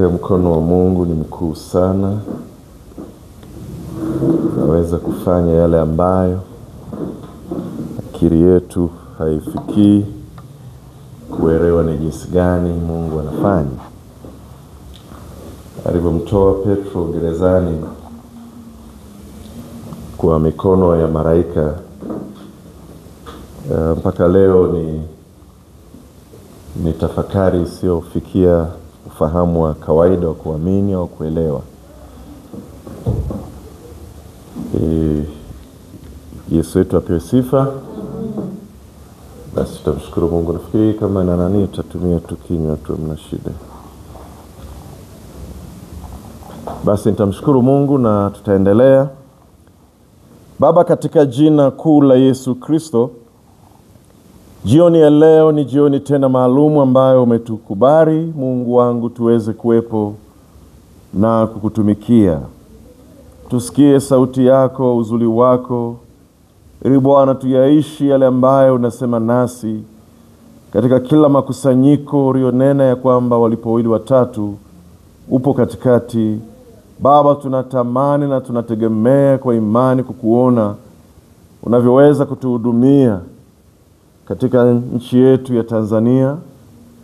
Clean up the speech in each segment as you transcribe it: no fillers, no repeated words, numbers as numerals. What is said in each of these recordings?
Mkono wa Mungu ni mkuu sana. Naweza kufanya yale ambayo akili yetu haifikii kuelewa ni jinsi gani Mungu anafanya. Alivyomtoa Petro gerezani kwa mikono ya malaika, mpaka leo ni tafakari isiyofikia ufahamu wa kawaida wa kuamini au kuelewa. Yesu wetu apewe sifa. Basi tutamshukuru Mungu. Nafikiri kama na nani tutatumia tukinywa tu, mna shida. Basi nitamshukuru Mungu na tutaendelea. Baba, katika jina kuu la Yesu Kristo, jioni ya leo ni jioni tena maalumu ambayo umetukubali Mungu wangu tuweze kuwepo na kukutumikia. Tusikie sauti yako, uzuri wako, ili Bwana tuyaishi yale ambayo unasema nasi katika kila makusanyiko ulionena ya kwamba walipo wawili watatu upo katikati. Baba, tunatamani na tunategemea kwa imani kukuona unavyoweza kutuhudumia katika nchi yetu ya Tanzania,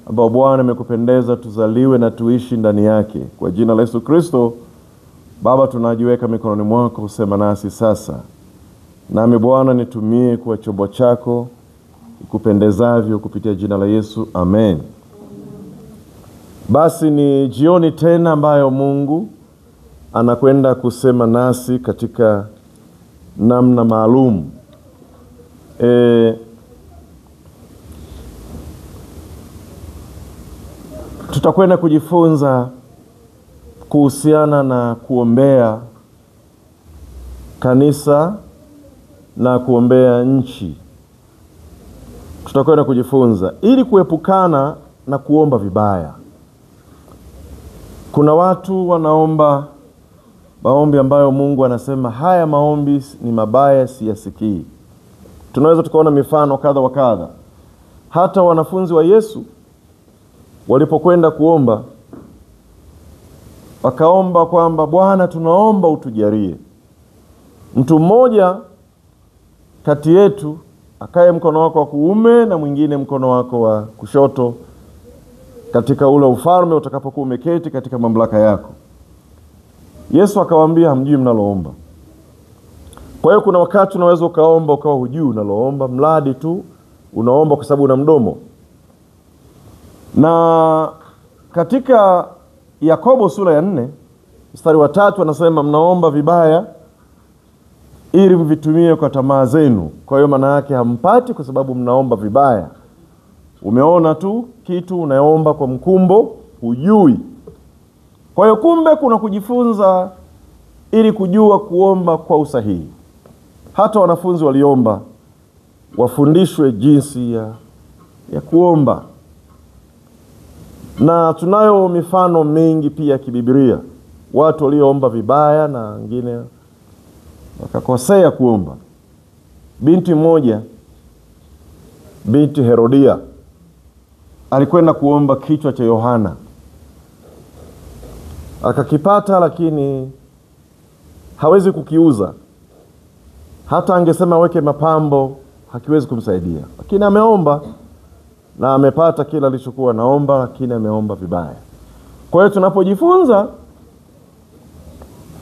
ambao Bwana amekupendeza tuzaliwe na tuishi ndani yake. Kwa jina la Yesu Kristo, Baba, tunajiweka mikononi mwako, usema nasi sasa. Nami Bwana nitumie kuwa chombo chako ikupendezavyo kupitia jina la Yesu. Amen. Basi ni jioni tena ambayo Mungu anakwenda kusema nasi katika namna maalum. Tutakwenda kujifunza kuhusiana na kuombea kanisa na kuombea nchi. Tutakwenda kujifunza ili kuepukana na kuomba vibaya. Kuna watu wanaomba maombi ambayo Mungu anasema haya maombi ni mabaya, siyasikii. Tunaweza tukaona mifano kadha wa kadha. Hata wanafunzi wa Yesu walipokwenda kuomba, wakaomba kwamba Bwana, tunaomba utujalie mtu mmoja kati yetu akae mkono wako wa kuume na mwingine mkono wako wa kushoto katika ule ufalme utakapokuwa umeketi katika mamlaka yako. Yesu akawaambia, hamjui mnaloomba. Kwa hiyo kuna wakati unaweza ukaomba ukawa hujui unaloomba, mradi tu unaomba kwa sababu una mdomo. Na katika Yakobo sura ya 4 mstari wa 3 anasema mnaomba vibaya ili mvitumie kwa tamaa zenu. Kwa hiyo maana yake hampati kwa sababu mnaomba vibaya. Umeona tu kitu unaomba kwa mkumbo, hujui. Kwa hiyo kumbe kuna kujifunza ili kujua kuomba kwa usahihi. Hata wanafunzi waliomba wafundishwe jinsi ya kuomba. Na tunayo mifano mingi pia kibiblia. Watu walioomba vibaya na wengine wakakosea kuomba. Binti mmoja, binti Herodia, alikwenda kuomba kichwa cha Yohana. Akakipata, lakini hawezi kukiuza. Hata angesema weke mapambo hakiwezi kumsaidia. Lakini ameomba na amepata kila alichokuwa naomba, lakini ameomba vibaya. Kwa hiyo tunapojifunza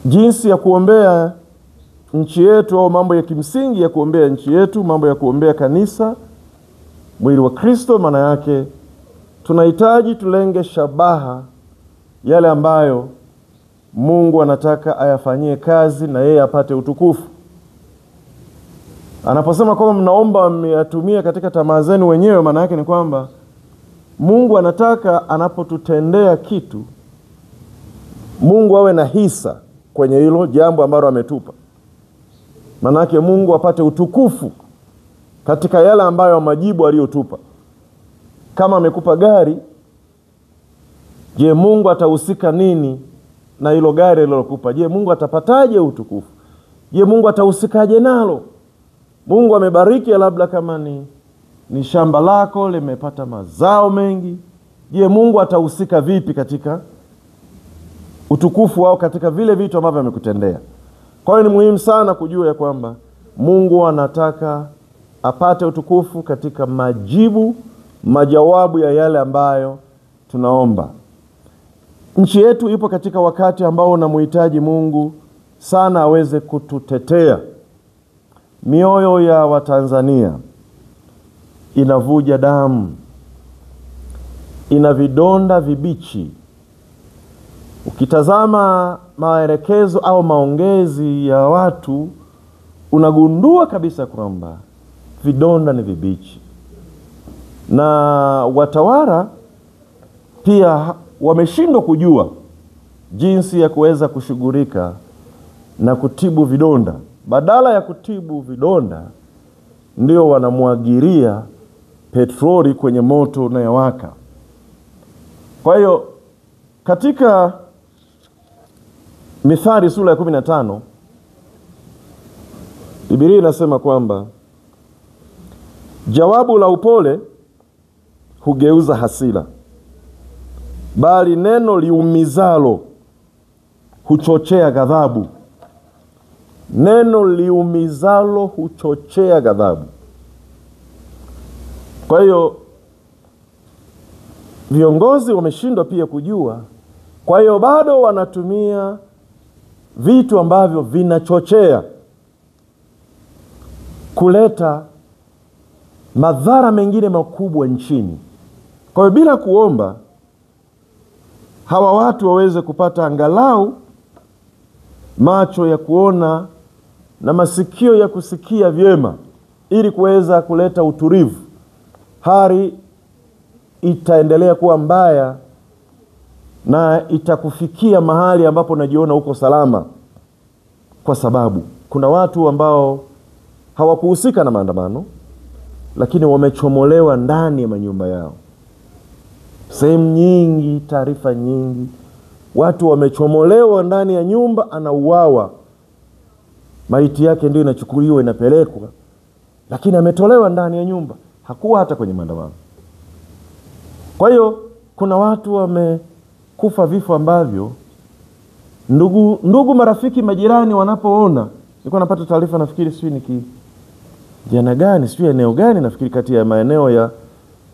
jinsi ya kuombea nchi yetu, au mambo ya kimsingi ya kuombea nchi yetu, mambo ya kuombea kanisa, mwili wa Kristo, maana yake tunahitaji tulenge shabaha yale ambayo Mungu anataka ayafanyie kazi na yeye apate utukufu. Anaposema kwamba mnaomba myatumie katika tamaa zenu wenyewe, maana yake ni kwamba Mungu anataka anapotutendea kitu, Mungu awe na hisa kwenye hilo jambo ambalo ametupa. Maana yake Mungu apate utukufu katika yale ambayo majibu aliyotupa. Kama amekupa gari, je, Mungu atahusika nini na hilo gari alilokupa? Je, Mungu atapataje utukufu? Je, Mungu atahusikaje nalo? Mungu amebariki labda kama ni shamba lako limepata mazao mengi. Je, Mungu atahusika vipi katika utukufu wao katika vile vitu ambavyo amekutendea. Kwa hiyo ni muhimu sana kujua ya kwamba Mungu anataka apate utukufu katika majawabu ya yale ambayo tunaomba. Nchi yetu ipo katika wakati ambao unamhitaji Mungu sana aweze kututetea. Mioyo ya Watanzania inavuja damu, ina vidonda vibichi. Ukitazama maelekezo au maongezi ya watu, unagundua kabisa kwamba vidonda ni vibichi. Na watawala pia wameshindwa kujua jinsi ya kuweza kushughulika na kutibu vidonda. Badala ya kutibu vidonda, ndio wanamwagiria petroli kwenye moto unayowaka. Kwa hiyo katika Mithali sura ya 15, Biblia inasema kwamba jawabu la upole hugeuza hasira, bali neno liumizalo huchochea ghadhabu. Neno liumizalo huchochea ghadhabu. Kwa hiyo viongozi wameshindwa pia kujua. Kwa hiyo bado wanatumia vitu ambavyo vinachochea kuleta madhara mengine makubwa nchini. Kwa hiyo bila kuomba hawa watu waweze kupata angalau macho ya kuona na masikio ya kusikia vyema ili kuweza kuleta utulivu, hali itaendelea kuwa mbaya na itakufikia mahali ambapo unajiona uko salama, kwa sababu kuna watu ambao hawakuhusika na maandamano lakini wamechomolewa ndani ya manyumba yao. Sehemu nyingi, taarifa nyingi, watu wamechomolewa ndani ya nyumba, anauawa, maiti yake ndio inachukuliwa inapelekwa, lakini ametolewa ndani ya nyumba, hakuwa hata kwenye maandamano. Kwa hiyo kuna watu wamekufa vifo ambavyo ndugu marafiki majirani wanapoona. Nilikuwa napata taarifa, nafikiri sijui jana gani, sijui eneo gani, nafikiri kati ya maeneo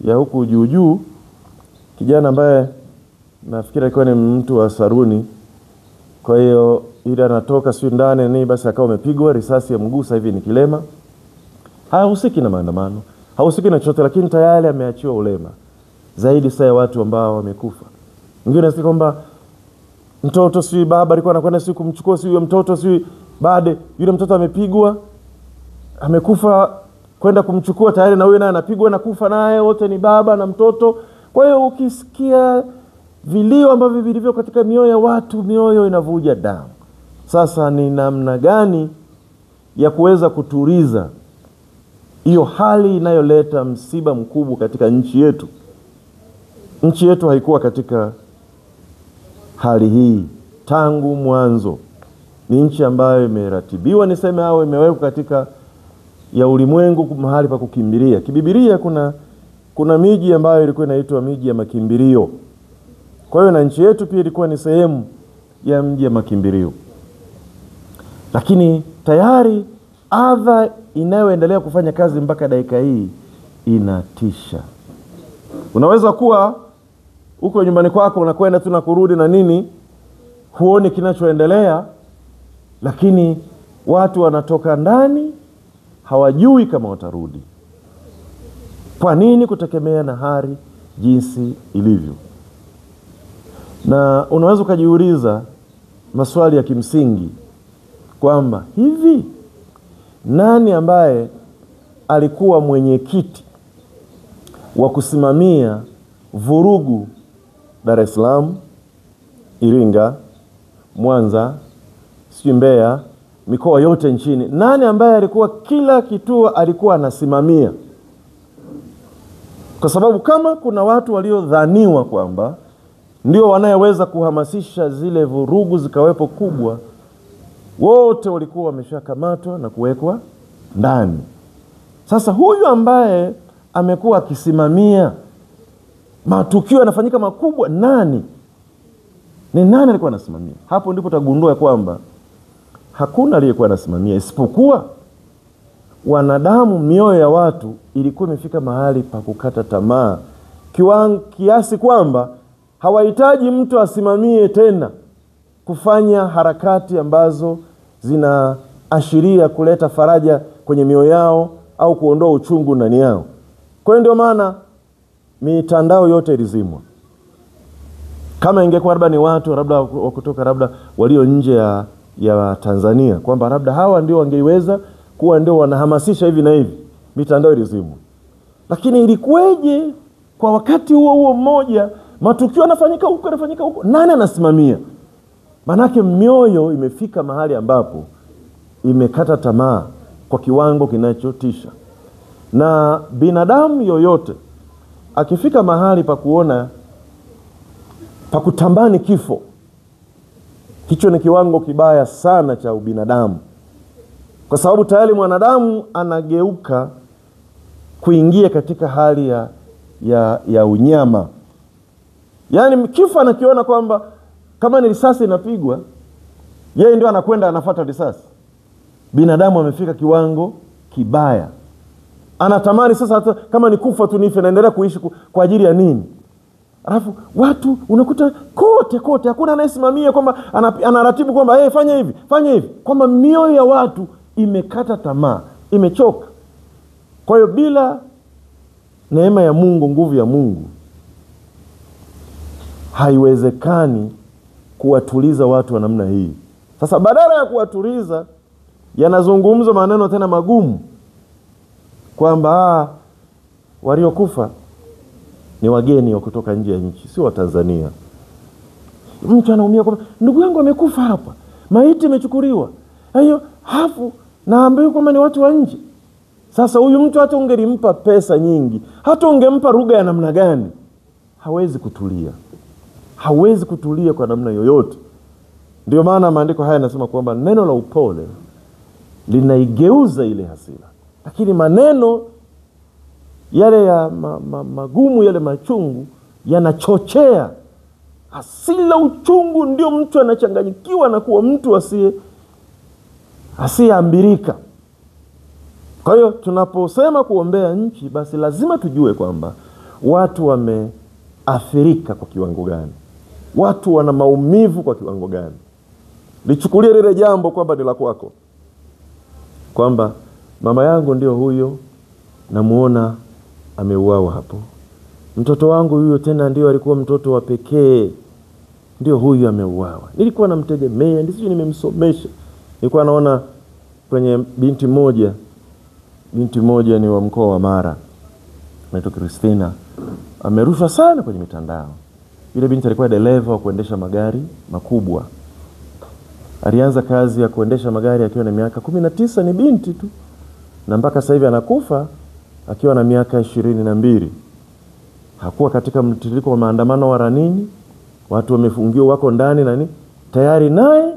ya huku juu, kijana ambaye nafikiri alikuwa ni mtu wa Saruni. Kwa hiyo ile anatoka sijui ndani basi akawa amepigwa risasi ya mgusa hivi, ni kilema. Hahusiki na maandamano, hahusiki na chochote, lakini tayari ameachiwa ulema. Zaidi sasa ya watu ambao wamekufa. Mwingine anasema kwamba mtoto sijui baba alikuwa anakwenda sijui kumchukua sijui mtoto sijui, baada yule mtoto amepigwa, amekufa, kwenda kumchukua tayari na huyo naye anapigwa na kufa naye, wote ni baba na mtoto. Kwa hiyo ukisikia vilio ambavyo vilivyo katika mioyo ya watu, mioyo inavuja damu. Sasa ni namna gani ya kuweza kutuliza hiyo hali inayoleta msiba mkubwa katika nchi yetu? Nchi yetu haikuwa katika hali hii tangu mwanzo. Ni nchi ambayo imeratibiwa, niseme au imewekwa katika ya ulimwengu mahali pa kukimbilia. Kibibilia kuna miji ambayo ilikuwa inaitwa miji ya makimbilio. Kwa hiyo na nchi yetu pia ilikuwa ni sehemu ya mji ya makimbilio. Lakini tayari adha inayoendelea kufanya kazi mpaka dakika hii inatisha. Unaweza kuwa uko nyumbani kwako, unakwenda tu na kurudi na nini, huoni kinachoendelea, lakini watu wanatoka ndani hawajui kama watarudi. Kwa nini? Kutegemea na hali jinsi ilivyo. Na unaweza kujiuliza maswali ya kimsingi kwamba hivi nani ambaye alikuwa mwenyekiti wa kusimamia vurugu Dar es Salaam, Iringa, Mwanza, Mbeya, mikoa yote nchini? Nani ambaye alikuwa kila kituo alikuwa anasimamia? Kwa sababu kama kuna watu waliodhaniwa kwamba ndio wanayeweza kuhamasisha zile vurugu zikawepo kubwa, wote walikuwa wameshakamatwa na kuwekwa ndani. Sasa huyu ambaye amekuwa akisimamia matukio yanafanyika makubwa, nani? Ni nani alikuwa anasimamia? Hapo ndipo utagundua kwamba hakuna aliyekuwa anasimamia isipokuwa wanadamu. Mioyo ya watu ilikuwa imefika mahali pa kukata tamaa kiasi kwamba hawahitaji mtu asimamie tena kufanya harakati ambazo zinaashiria kuleta faraja kwenye mioyo yao au kuondoa uchungu ndani yao. Kwa hiyo ndio maana mitandao yote ilizimwa. Kama ingekuwa labda ni watu labda kutoka labda walio nje ya Tanzania, kwamba labda hawa ndio wangeweza kuwa ndio wanahamasisha hivi na hivi, mitandao ilizimwa. Lakini ilikuweje kwa wakati huo mmoja matukio yanafanyika huko, nani anasimamia? Manake mioyo imefika mahali ambapo imekata tamaa kwa kiwango kinachotisha. Na binadamu yoyote akifika mahali pa kuona pa kutambani kifo, hicho ni kiwango kibaya sana cha ubinadamu, kwa sababu tayari mwanadamu anageuka kuingia katika hali ya unyama. Yaani kifo anakiona kwamba kama ni risasi inapigwa, yeye ndio anakwenda anafuata risasi. Binadamu amefika kiwango kibaya. Anatamani sasa hata kama ni kufa tu nife, naendelea kuishi kwa ajili ya nini? Alafu watu unakuta kote hakuna anayesimamia kwamba anaratibu kwamba hey, fanya hivi, kwamba mioyo ya watu imekata tamaa, imechoka. Kwa hiyo bila neema ya Mungu, nguvu ya Mungu, haiwezekani kuwatuliza watu wa namna hii. Sasa badala ya kuwatuliza, yanazungumzwa maneno tena magumu kwamba waliokufa ni wageni wa kutoka nje ya nchi, sio wa Tanzania. Mtu anaumia kwamba ndugu yangu amekufa hapa, maiti imechukuliwa, hiyo hafu naambiwa kwamba ni watu wa nje. Sasa huyu mtu hata ungelimpa pesa nyingi, hata ungempa lugha ya namna gani, hawezi kutulia kwa namna yoyote. Ndio maana maandiko haya yanasema kwamba neno la upole linaigeuza ile hasira, lakini maneno yale ya magumu, yale machungu, yanachochea hasira. Uchungu ndio mtu anachanganyikiwa na kuwa mtu asiyeambirika. Kwa hiyo tunaposema kuombea nchi, basi lazima tujue kwamba watu wameathirika kwa kiwango gani, watu wana maumivu kwa kiwango gani. Lichukulie lile jambo kwamba ni la kwako, kwamba mama yangu ndio huyo namuona ameuawa hapo, mtoto wangu huyo tena ndio alikuwa mtoto wa pekee, ndio huyu ameuawa, nilikuwa namtegemea, ndivyo nimemsomesha. Nilikuwa naona kwenye binti moja ni wa mkoa wa Mara, anaitwa Christina, amerushwa sana kwenye mitandao. Yule binti alikuwa dereva wa kuendesha magari makubwa. Alianza kazi ya kuendesha magari akiwa na miaka 19, ni binti tu, na mpaka sasa hivi anakufa akiwa na miaka 22. Hakuwa katika mtiririko wa maandamano wala nini, watu wamefungiwa wako ndani na nini, tayari naye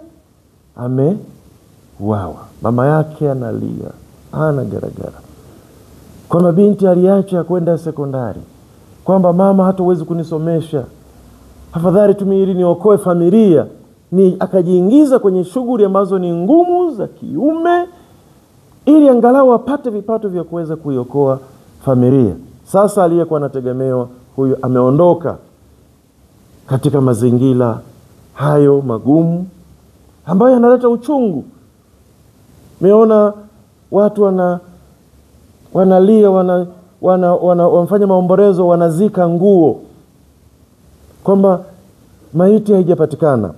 ameuawa. Mama yake analia, ana garagara. Kwa binti aliacha kwenda sekondari, kwamba mama hatawezi kunisomesha, afadhali ili niokoe familia, ni akajiingiza kwenye shughuli ambazo ni ngumu za kiume ili angalau apate vipato vya kuweza kuiokoa familia. Sasa aliyekuwa anategemewa huyu ameondoka katika mazingira hayo magumu ambayo yanaleta uchungu. Meona watu wanalia, wanafanya maombolezo, wanazika nguo kwamba maiti haijapatikana.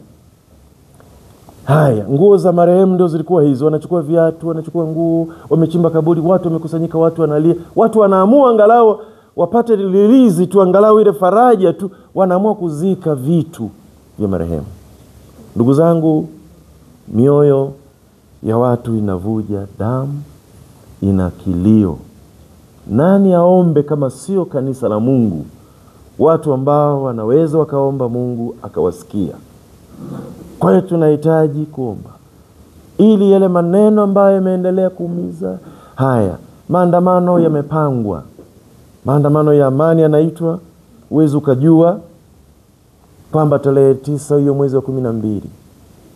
Haya, nguo za marehemu ndio zilikuwa hizo, wanachukua viatu, wanachukua nguo, wamechimba kaburi, watu wamekusanyika, watu wanalia, watu wanaamua angalau wapate lilizi tu, angalau ile faraja tu, wanaamua kuzika vitu vya marehemu. Ndugu zangu, mioyo ya watu inavuja damu, ina kilio. Nani aombe kama sio kanisa la Mungu? Watu ambao wanaweza wakaomba Mungu akawasikia. Kwa hiyo tunahitaji kuomba ili yale maneno ambayo yameendelea kuumiza. Haya, maandamano yamepangwa, maandamano ya amani yanaitwa, uwezi ukajua kwamba tarehe 9 hiyo mwezi wa 12.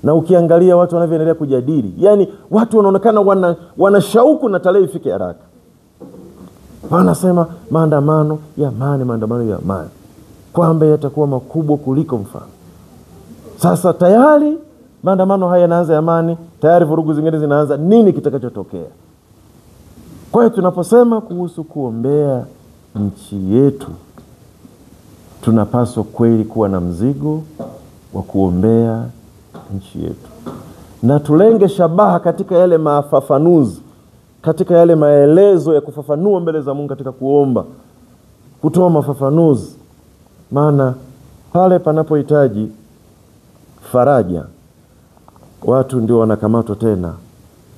Na ukiangalia watu wanavyoendelea kujadili, yani watu wanaonekana wana shauku na tarehe ifike haraka. Wanasema maandamano ya amani, kwamba yatakuwa makubwa kuliko mfano. Sasa tayari maandamano haya yanaanza ya amani, tayari vurugu zingine zinaanza. Nini kitakachotokea? Kwa hiyo tunaposema kuhusu kuombea nchi yetu, tunapaswa kweli kuwa na mzigo wa kuombea nchi yetu, na tulenge shabaha katika yale mafafanuzi, katika yale maelezo ya kufafanua mbele za Mungu katika kuomba, kutoa mafafanuzi. Maana pale panapohitaji faraja, watu ndio wanakamatwa tena.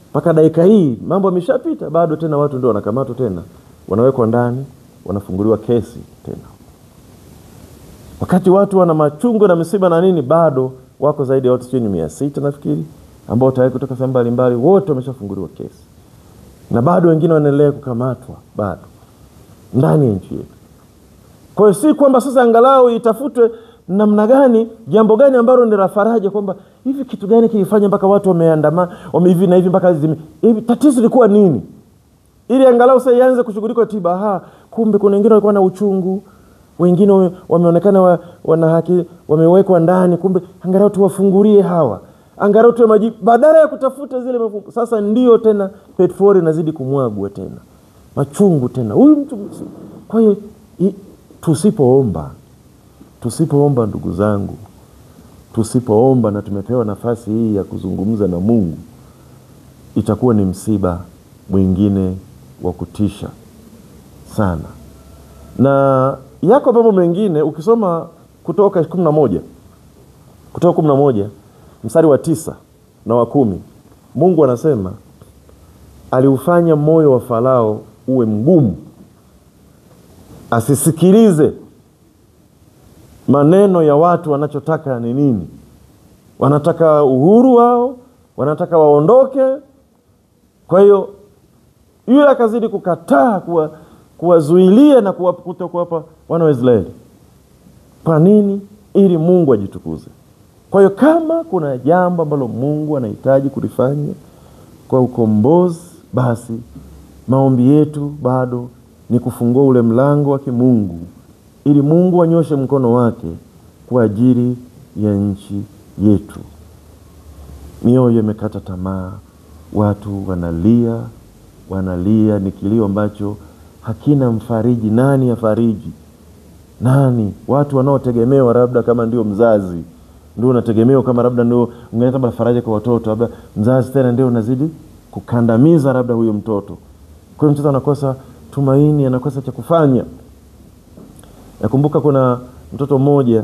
Mpaka dakika hii mambo yameshapita, bado tena watu ndio wanakamatwa tena, wanawekwa ndani, wanafunguliwa kesi tena. Wakati watu wana machungu na misiba na nini, bado wako zaidi ya watu 600 nafikiri ambao tayari kutoka sehemu mbalimbali, wote wameshafunguliwa kesi. Na bado wengine wanaendelea kukamatwa bado ndani ya nchi yetu. Kwa hiyo si kwamba sasa angalau itafutwe namna gani, jambo gani ambalo ni la faraja, kwamba hivi kitu gani kilifanya mpaka watu wameandamana, hivi na hivi mpaka hivi, tatizo lilikuwa nini? Ili angalau sasa ianze kushughulika tiba. Kumbe kuna wengine walikuwa na uchungu, wengine wameonekana wana haki, wamewekwa ndani, kumbe angalau tuwafungulie hawa, angalau tuwe majibu, badala ya kutafuta zile mafungu. Sasa ndio tena petroli inazidi kumwagwa tena, machungu tena huyu mtu. Kwa hiyo tusipoomba ndugu zangu, tusipoomba na tumepewa nafasi hii ya kuzungumza na Mungu, itakuwa ni msiba mwingine wa kutisha sana. Na yako mambo mengine ukisoma Kutoka 11 mstari wa 9 na wa 10, Mungu anasema aliufanya moyo wa Farao uwe mgumu, asisikilize maneno ya watu. Wanachotaka ni nini? Wanataka uhuru wao, wanataka waondoke. Kwa hiyo yule akazidi kukataa kuwazuilia na kuwapa wana wa Israeli. Kwa nini? Ili Mungu ajitukuze. Kwa hiyo kama kuna jambo ambalo Mungu anahitaji kulifanya kwa ukombozi, basi maombi yetu bado ni kufungua ule mlango wa kimungu, ili Mungu anyoshe mkono wake kwa ajili ya nchi yetu. Mioyo imekata tamaa, watu wanalia, ni kilio ambacho hakina mfariji. Nani afariji? Nani? Watu wanaotegemewa labda kama ndio mzazi, ndio unategemewa kama labda ndio ungeleta faraja kwa watoto, labda mzazi tena ndio unazidi kukandamiza labda huyo mtoto. Kwa hiyo mtoto anakosa tumaini, anakosa cha kufanya. Nakumbuka kuna mtoto mmoja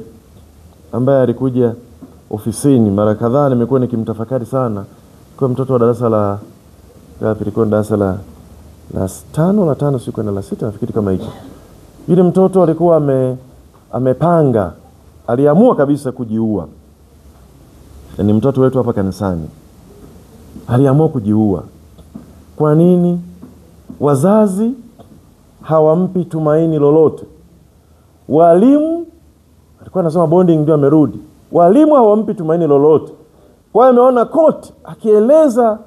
ambaye alikuja ofisini mara kadhaa, nimekuwa nikimtafakari sana. Kwa mtoto wa darasa la ngapi? Ilikuwa darasa la 5 siku na la 6 nafikiri kama hicho. Yule mtoto alikuwa amepanga, aliamua kabisa kujiua. Ni mtoto wetu hapa kanisani. Aliamua kujiua. Kwa nini? Wazazi hawampi tumaini lolote. Walimu, alikuwa anasema bonding ndio amerudi. Walimu hawampi tumaini lolote. Kwa hiyo ameona koti akieleza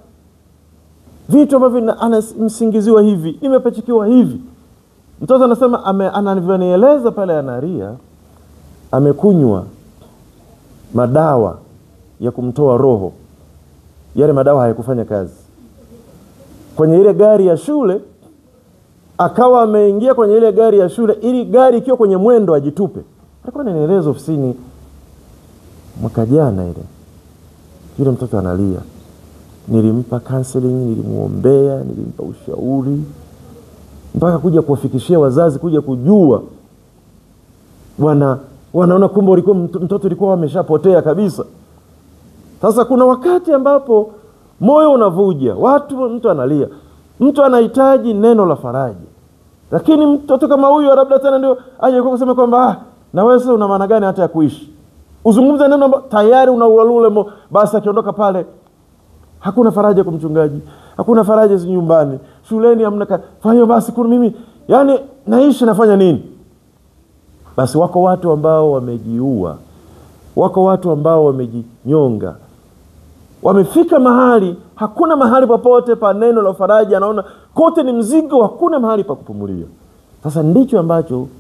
vitu ambavyo anamsingiziwa hivi, nimepachikiwa hivi. Mtoto anasema ananieleza pale analia, amekunywa madawa ya kumtoa roho. Yale madawa hayakufanya kazi. Kwenye ile gari ya shule, akawa ameingia kwenye ile gari ya shule, ili gari ikiwa kwenye mwendo ajitupe. Alikuwa ananieleza ofisini mwaka jana ile. Yule mtoto analia. Nilimpa counseling, nilimuombea, nilimpa ushauri, mpaka kuja kuwafikishia wazazi, kuja kujua wanaona kumbe ulikuwa mtoto alikuwa ameshapotea kabisa. Sasa kuna wakati ambapo moyo unavuja, mtu analia, mtu anahitaji neno la faraja. Lakini mtoto kama huyu labda tena ndio aje kusema kwamba na wewe sasa una maana gani hata ya kuishi? Uzungumze neno tayari unaulule, basi akiondoka pale hakuna faraja kwa mchungaji, hakuna faraja nyumbani, shuleni hamna. Kwa hiyo basi kuna mimi naishi nafanya nini? Basi wako watu ambao wamejiua Wako watu ambao wamejinyonga. Wamefika mahali, hakuna mahali popote pa neno la faraja, anaona kote ni mzigo, hakuna mahali pa kupumulia. Sasa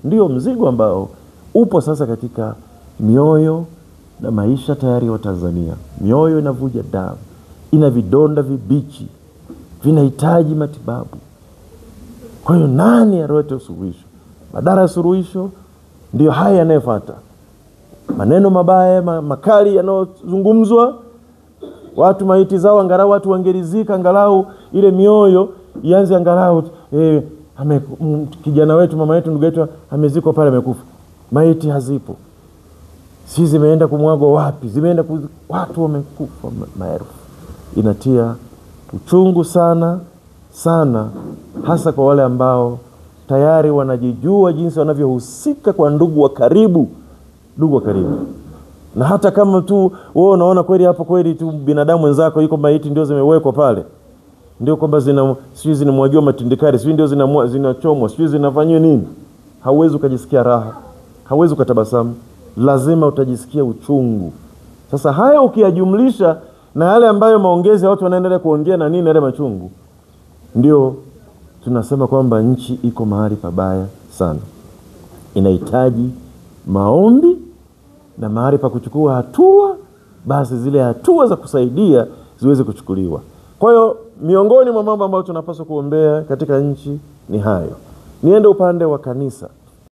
ndio mzigo ambao upo sasa katika mioyo na maisha tayari wa Tanzania. Mioyo inavuja damu, ina vidonda vibichi, vinahitaji matibabu. Kwa hiyo nani alete suluhisho? Badala ya suluhisho ndio haya yanayofuata. Maneno mabaya, makali yanayozungumzwa. Watu maiti zao angalau watu wangerizika, angalau ile mioyo ianze, angalau kijana wetu, mama yetu, ndugu yetu amezikwa pale, amekufa. Maiti hazipo. Si zimeenda kumwagwa wapi? Zimeenda watu wamekufa maelfu. Inatia uchungu sana sana, hasa kwa wale ambao tayari wanajijua jinsi wanavyohusika kwa ndugu wa karibu. Na hata kama tu wewe unaona kweli hapo kweli tu binadamu wenzako yuko maiti ndio zimewekwa pale, ndio kwamba zinamwagiwa matindikari, ndio zinachomwa, zinafanywa nini, hauwezi ukajisikia raha, hauwezi ukatabasamu, lazima utajisikia uchungu. Sasa haya ukiyajumlisha na yale ambayo maongezi ya watu wanaendelea kuongea na nini, yale machungu, ndio tunasema kwamba nchi iko mahali pabaya sana. Inahitaji maombi na mahali pa kuchukua hatua, basi zile hatua za kusaidia ziweze kuchukuliwa. Kwa hiyo miongoni mwa mambo ambayo tunapaswa kuombea katika nchi ni hayo. Niende upande wa kanisa.